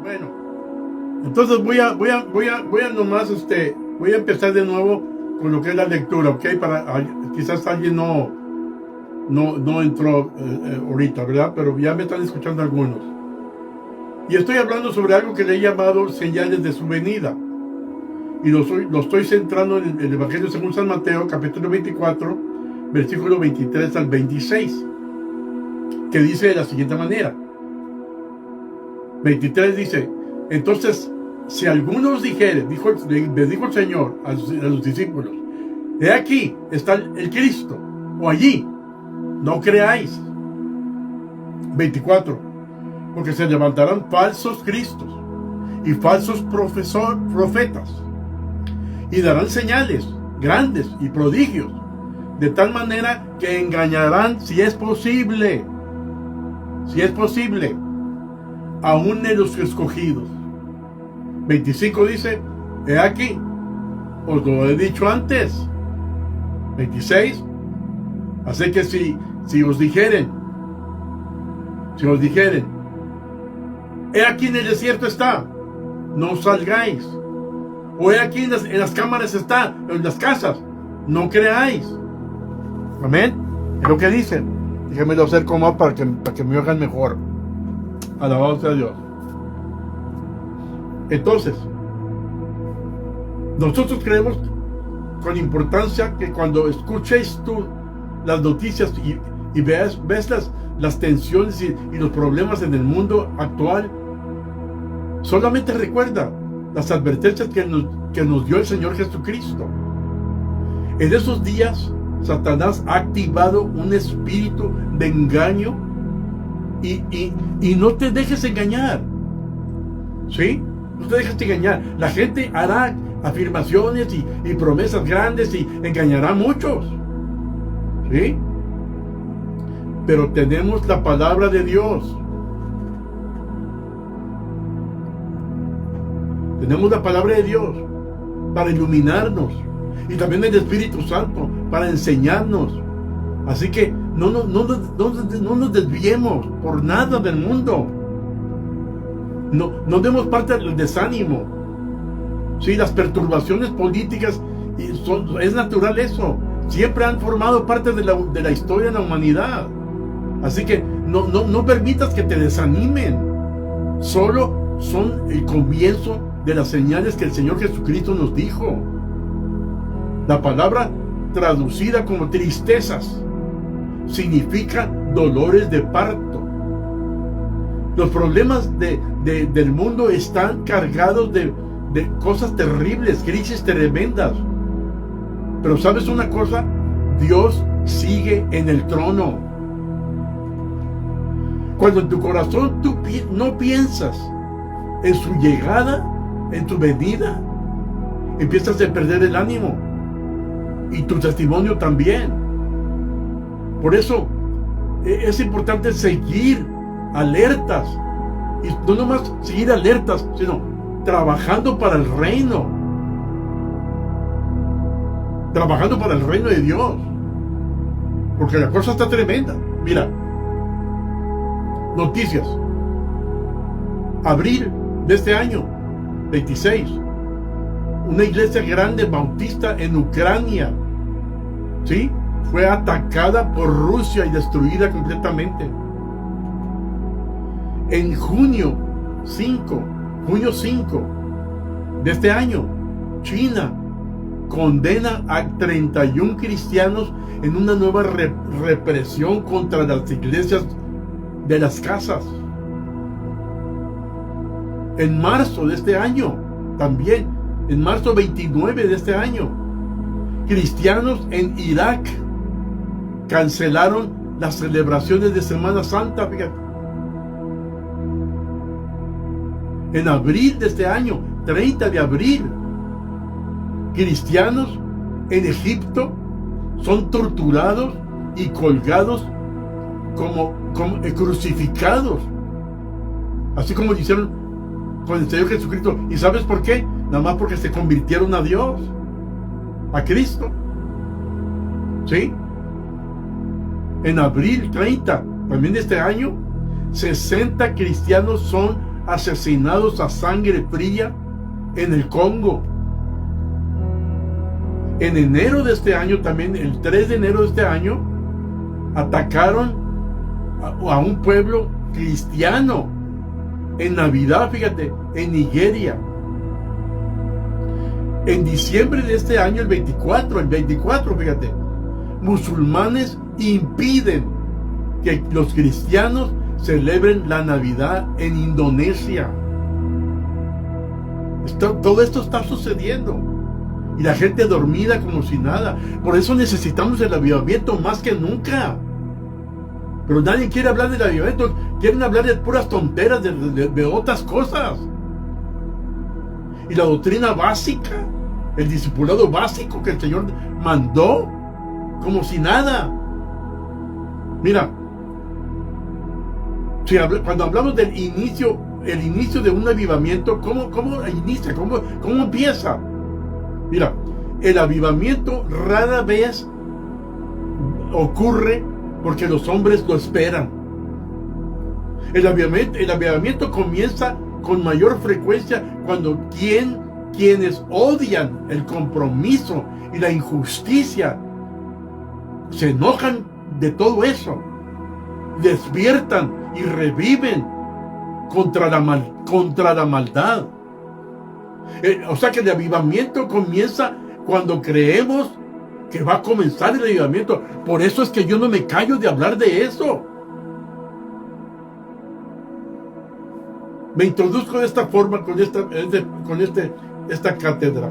Bueno, entonces voy a empezar de nuevo con lo que es la lectura, ¿ok? Quizás alguien no entró ahorita, ¿verdad? Pero ya me están escuchando algunos. Y estoy hablando sobre algo que le he llamado señales de su venida. Y lo estoy centrando en el Evangelio según San Mateo, capítulo 24, versículo 23 al 26, que dice de la siguiente manera. 23 dice: entonces, si algunos dijeren, les dijo el Señor a los discípulos, he aquí está el Cristo, o allí, no creáis. 24, porque se levantarán falsos cristos y falsos profetas, y darán señales grandes y prodigios, de tal manera que engañarán, si es posible, aún de los escogidos. 25 dice: he aquí, os lo he dicho antes. 26, así que si os dijeren, he aquí en el desierto está, no salgáis. O he aquí en las cámaras está, en las casas, no creáis. Amén. Es lo que dicen. Déjenmelo hacer como para que me oigan mejor. Alabado sea Dios. Entonces, nosotros creemos con importancia que cuando escuchéis tú las noticias y ves las tensiones y los problemas en el mundo actual, solamente recuerda las advertencias que nos dio el Señor Jesucristo. En esos días, Satanás ha activado un espíritu de engaño y no te dejes engañar. ¿Sí? No te dejes engañar. La gente hará afirmaciones y promesas grandes y engañará a muchos. ¿Sí? Pero tenemos la palabra de Dios. Tenemos la palabra de Dios para iluminarnos, y también el Espíritu Santo para enseñarnos. Así que no nos desviemos por nada del mundo. No demos parte del desánimo. Sí, las perturbaciones políticas es natural eso. Siempre han formado parte de la historia de la humanidad. Así que no permitas que te desanimen. Solo son el comienzo de las señales que el Señor Jesucristo nos dijo. La palabra traducida como tristezas significa dolores de parto. Los problemas del mundo están cargados de cosas terribles, crisis tremendas. Pero ¿sabes una cosa? Dios sigue en el trono. Cuando en tu corazón tú no piensas en su llegada, en tu venida, empiezas a perder el ánimo, y tu testimonio también. Por eso es importante seguir alertas, y no nomás seguir alertas, sino trabajando para el reino, de Dios, porque la cosa está tremenda. Mira, noticias: abril de este año 26, una iglesia grande bautista en Ucrania, ¿sí?, fue atacada por Rusia y destruida completamente. En junio 5 de este año, China condena a 31 cristianos en una nueva represión contra las iglesias de las casas. En marzo de este año, también, en marzo 29 de este año, cristianos en Irak cancelaron las celebraciones de Semana Santa. Fíjate. En abril de este año, 30 de abril, cristianos en Egipto son torturados y colgados como crucificados, así como lo hicieron con el Señor Jesucristo. ¿Y sabes por qué? Nada más porque se convirtieron a Dios, a Cristo. ¿Sí? En abril 30 también de este año, 60 cristianos son asesinados a sangre fría en el Congo. En enero de este año, también el 3 de enero de este año, atacaron a un pueblo cristiano en Navidad, fíjate, en Nigeria. En diciembre de este año, el 24, fíjate, musulmanes impiden que los cristianos celebren la Navidad en Indonesia. Todo esto está sucediendo y la gente dormida como si nada. Por eso necesitamos el avivamiento más que nunca. Pero nadie quiere hablar del avivamiento, quieren hablar de puras tonteras, de otras cosas. Y la doctrina básica, el discipulado básico que el Señor mandó, como si nada. Mira, cuando hablamos del inicio, el inicio de un avivamiento, ¿cómo inicia? ¿Cómo empieza? Mira, el avivamiento rara vez ocurre porque los hombres lo esperan. El avivamiento comienza con mayor frecuencia cuando quienes odian el compromiso y la injusticia se enojan de todo eso, despiertan y reviven contra la maldad. O sea que el avivamiento comienza cuando creemos que va a comenzar el avivamiento. Por eso es que yo no me callo de hablar de eso. Me introduzco de esta forma con esta cátedra.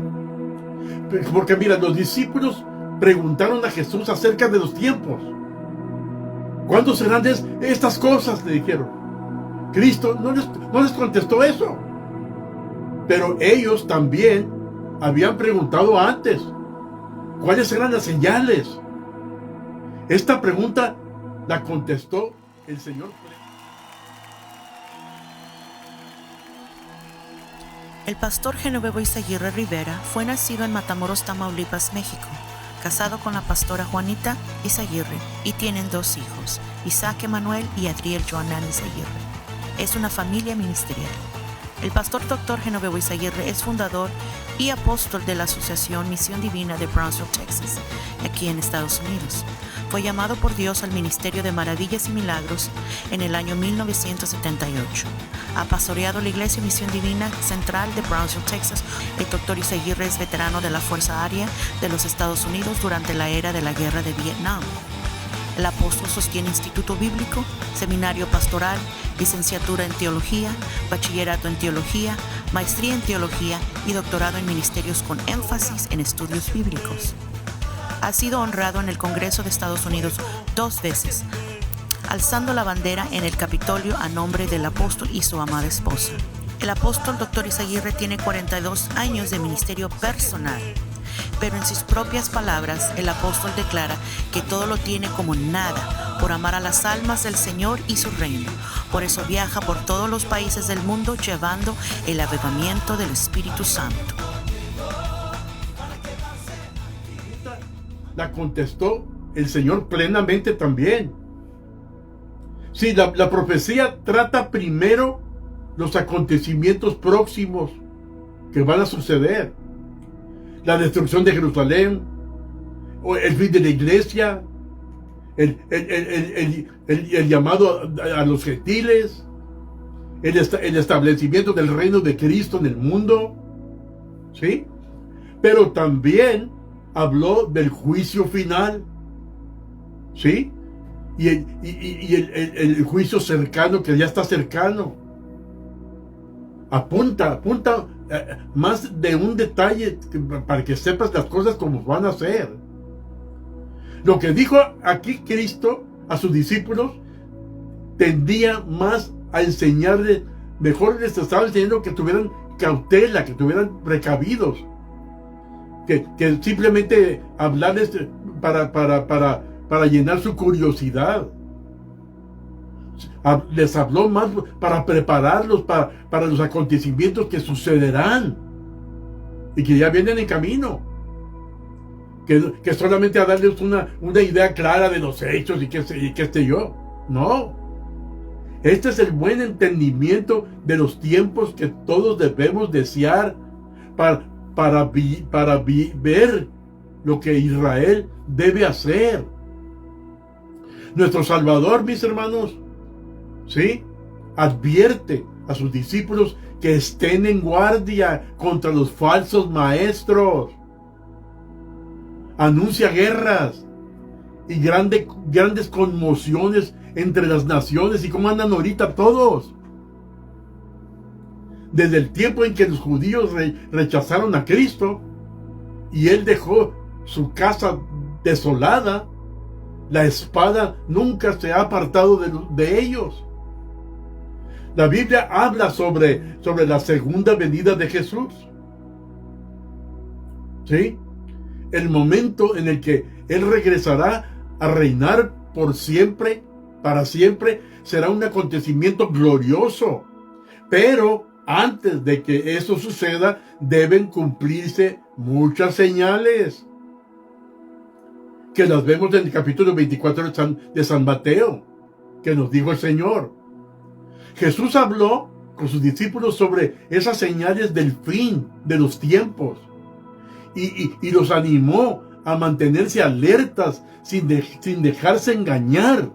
Porque mira, los discípulos preguntaron a Jesús acerca de los tiempos. ¿Cuándo serán estas cosas?, le dijeron. Cristo no les contestó eso. Pero ellos también habían preguntado antes, ¿cuáles eran las señales? Esta pregunta la contestó el Señor. El pastor Genoveva Izaguirre Rivera fue nacido en Matamoros, Tamaulipas, México, casado con la pastora Juanita Izaguirre, y tienen 2 hijos, Isaac Emanuel y Adriel Joanán Izaguirre. Es una familia ministerial. El pastor Dr. Genoveva Izaguirre es fundador y apóstol de la Asociación Misión Divina de Brownsville, Texas, aquí en Estados Unidos. Fue llamado por Dios al Ministerio de Maravillas y Milagros en el año 1978. Ha pastoreado la Iglesia Misión Divina Central de Brownsville, Texas. El Dr. Izaguirre es veterano de la Fuerza Aérea de los Estados Unidos durante la era de la Guerra de Vietnam. El apóstol sostiene instituto bíblico, seminario pastoral, licenciatura en teología, bachillerato en teología, maestría en teología y doctorado en ministerios con énfasis en estudios bíblicos. Ha sido honrado en el Congreso de Estados Unidos 2 veces, alzando la bandera en el Capitolio a nombre del apóstol y su amada esposa. El apóstol Dr. Izaguirre tiene 42 años de ministerio personal. Pero en sus propias palabras, el apóstol declara que todo lo tiene como nada por amar a las almas del Señor y su reino. Por eso viaja por todos los países del mundo llevando el avivamiento del Espíritu Santo. La contestó el Señor plenamente también. Sí, la profecía trata primero los acontecimientos próximos que van a suceder. La destrucción de Jerusalén, o el fin de la iglesia, el llamado a los gentiles, el establecimiento del reino de Cristo en el mundo, ¿sí? Pero también habló del juicio final, ¿sí? Y el juicio cercano, que ya está cercano. Apunta más de un detalle para que sepas las cosas como van a ser. Lo que dijo aquí Cristo a sus discípulos tendía más a enseñarles, mejor les estaba enseñando que tuvieran cautela, que tuvieran precavidos, que simplemente hablarles para llenar su curiosidad. Les habló más para prepararlos para los acontecimientos que sucederán y que ya vienen en camino, que solamente a darles una idea clara de los hechos y qué sé yo. No, Este es el buen entendimiento de los tiempos que todos debemos desear para ver lo que Israel debe hacer. Nuestro Salvador, mis hermanos, ¿sí?, advierte a sus discípulos que estén en guardia contra los falsos maestros. Anuncia guerras y grandes conmociones entre las naciones. ¿Y cómo andan ahorita todos? Desde el tiempo en que los judíos rechazaron a Cristo y Él dejó su casa desolada, la espada nunca se ha apartado de ellos. La Biblia habla sobre la segunda venida de Jesús. ¿Sí? El momento en el que Él regresará a reinar por siempre, para siempre, será un acontecimiento glorioso. Pero antes de que eso suceda, deben cumplirse muchas señales, que las vemos en el capítulo 24 de San Mateo, que nos dijo el Señor. Jesús habló con sus discípulos sobre esas señales del fin de los tiempos y los animó a mantenerse alertas sin dejarse engañar.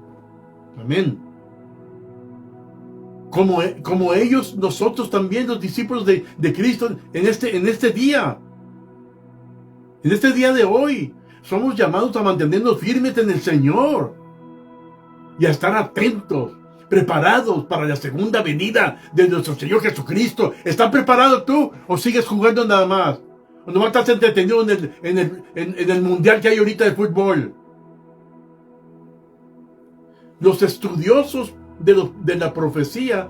Amén. Como ellos, nosotros también, los discípulos de Cristo, en este día de hoy, somos llamados a mantenernos firmes en el Señor y a estar atentos, preparados para la segunda venida de nuestro Señor Jesucristo. ¿Estás preparado tú o sigues jugando nada más? ¿O nomás estás entretenido en el mundial que hay ahorita de fútbol? Los estudiosos de la profecía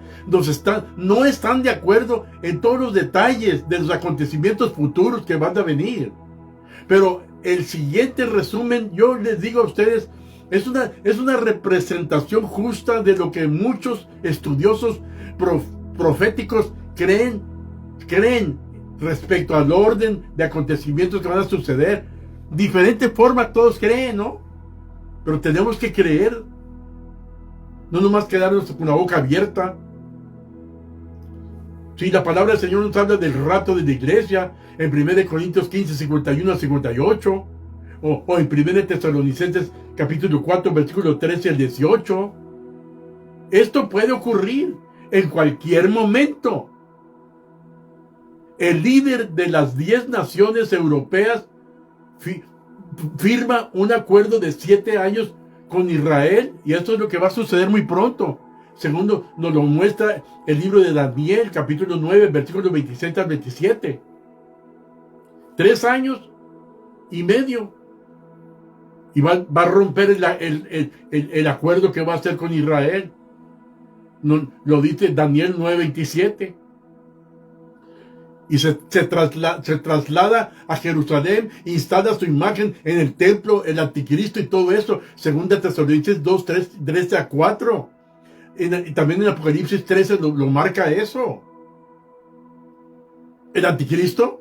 no están de acuerdo en todos los detalles de los acontecimientos futuros que van a venir. Pero el siguiente resumen, yo les digo a ustedes, es una representación justa de lo que muchos estudiosos proféticos creen respecto al orden de acontecimientos que van a suceder. Diferente forma todos creen, ¿no? Pero tenemos que creer, no nomás quedarnos con la boca abierta. Sí, la palabra del Señor nos habla del rapto de la iglesia en 1 Corintios 15, 51 a 58, o en 1 Tesalonicenses capítulo 4, versículo 13 al 18. Esto puede ocurrir en cualquier momento. El líder de las 10 naciones europeas firma un acuerdo de 7 años con Israel, y esto es lo que va a suceder muy pronto. Segundo, nos lo muestra el libro de Daniel, capítulo 9, versículos 26 al 27. 3 años y medio. Y va a romper el acuerdo que va a hacer con Israel. Lo dice Daniel 9:27. Y se traslada a Jerusalén, instala su imagen en el templo, el anticristo y todo eso. Segunda Tesalonicenses 2, 13 a 4. Y también en Apocalipsis 13 lo marca eso. El anticristo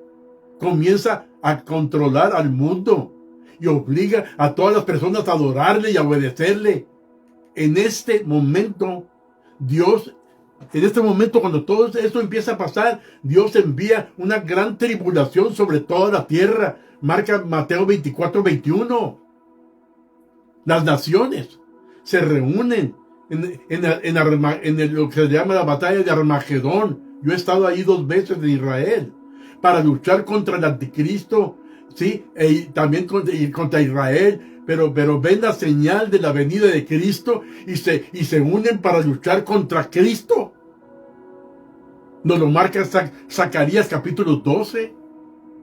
comienza a controlar al mundo y obliga a todas las personas a adorarle y a obedecerle. En este momento, cuando todo esto empieza a pasar, Dios envía una gran tribulación sobre toda la tierra. Marca Mateo 24, 21. Las naciones se reúnen en lo que se llama la batalla de Armagedón. Yo he estado ahí 2 veces en Israel para luchar contra el anticristo, sí, y también contra Israel, pero ven la señal de la venida de Cristo y se unen para luchar contra Cristo. Nos lo marca Zacarías capítulo 12,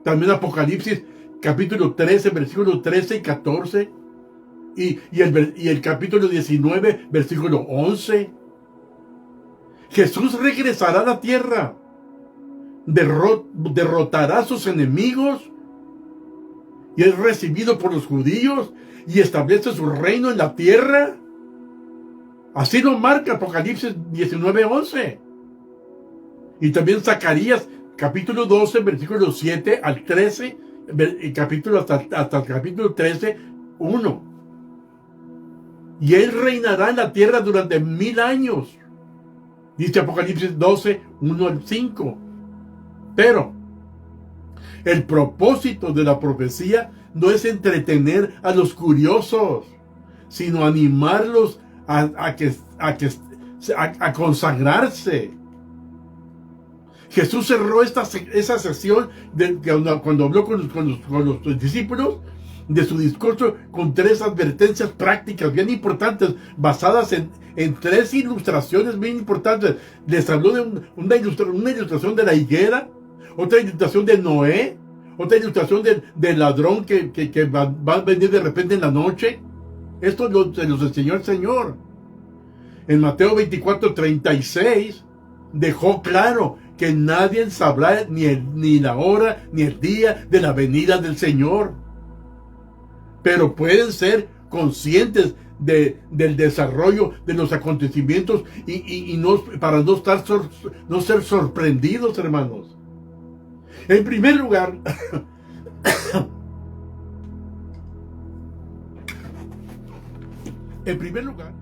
también Apocalipsis capítulo 13, versículos 13 y 14, y el capítulo 19, versículo 11. Jesús regresará a la tierra, derrotará a sus enemigos y es recibido por los judíos y establece su reino en la tierra. Así lo marca Apocalipsis 19, 11. Y también Zacarías capítulo 12, versículos 7 al 13, hasta el capítulo 13, 1. Y Él reinará en la tierra durante 1000 años. Dice Apocalipsis 12, 1 al 5. Pero el propósito de la profecía no es entretener a los curiosos, sino animarlos a consagrarse. Jesús cerró esa sesión cuando habló con los discípulos de su discurso con 3 advertencias prácticas bien importantes, basadas en 3 ilustraciones bien importantes. Les habló de una ilustración de la higuera, otra ilustración de Noé, otra ilustración del ladrón que va a venir de repente en la noche. Esto se los enseñó el Señor. En Mateo 24:36 dejó claro que nadie sabrá ni la hora ni el día de la venida del Señor. Pero pueden ser conscientes del desarrollo de los acontecimientos y no, para no ser sorprendidos, hermanos. En primer lugar, en primer lugar,